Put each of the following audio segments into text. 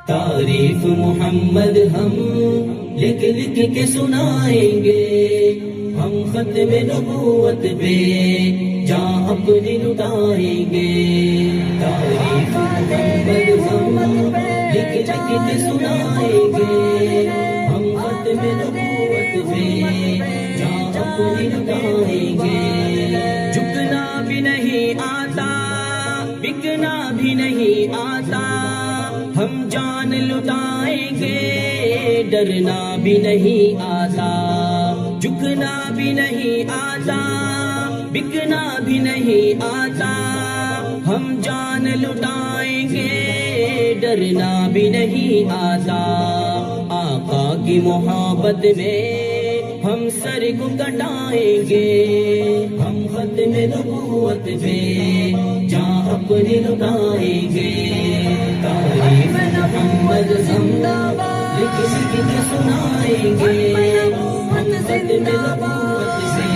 تعریف محمد ہم لکھ لکھ کے سنائیں گے، ہم ختم نبوت پہ جان اپنی لٹائیں گے۔ تعریف محمد ہم لکھ لکھ کے سنائیں گے، ہم ختم نبوت پہ جان اپنی لٹائیں گے۔ جھکنا بھی نہیں آتا، بکنا بھی نہیں آتا، ہم جان لٹائیں گے، ڈرنا بھی نہیں آتا۔ جھکنا بھی نہیں آتا، بکنا بھی نہیں آتا، ہم جان لٹائیں گے، ڈرنا بھی نہیں آتا۔ آقا کی محبت میں ہم سر کو کٹائیں گے، ہم ختم نبوت پہ جان اپنی لٹائیں گے۔ تعریف محمد ہم لکھ لکھ کے سنائیں گے، ہم ختم نبوت پہ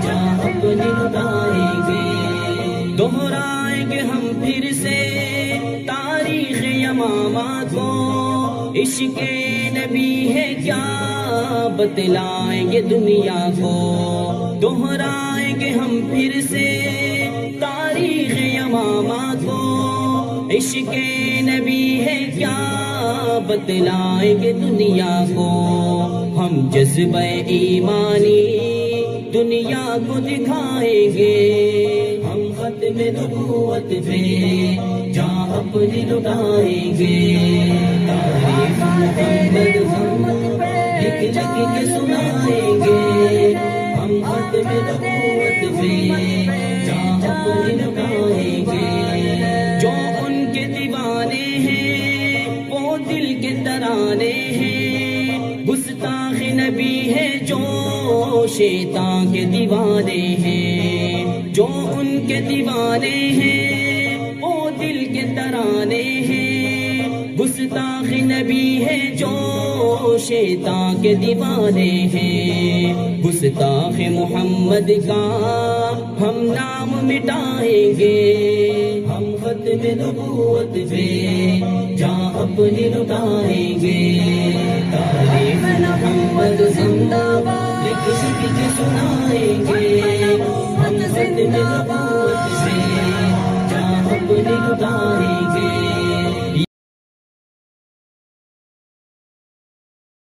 جان اپنی لٹائیں گے۔ دہرائیں گے ہم پھر سے تاریخ یمامہ کو، عشق نبی ہے کیا بتلائیں گے دنیا کو۔ دہرائیں گے ہم پھر سے تاریخ یمامہ کو، عشق نبی ہے کیا بتلائیں گے دنیا کو۔ ہم جذبہ ایمانی دنیا کو دکھائیں گے، ہم ختم نبوت پہ جان اپنی لٹائیں گے۔ تعریف محمد ہم لکھ لکھ کے سنائیں گے، ہم ختم نبوت پہ جان اپنی لٹائیں گے۔ جو ان کے دیوانے ہیں وہ دل کے ترانے ہیں، گستاخ نبی ہے جو شیطان کے دیوانے ہیں۔ جو ان کے دیوانے ہیں وہ دل کے ترانے ہیں، گستاخ نبی ہے جو شیطان کے دیوانے ہیں۔ گستاخ محمد کا ہم نام مٹائیں گے، ہم ختم نبوت پہ جان اپنی لٹائیں گے۔ تعریف محمد ہم لکھ لکھ کے سنائیں گے، ہم ختم نبوت پہ جان اپنی لٹائیں گے۔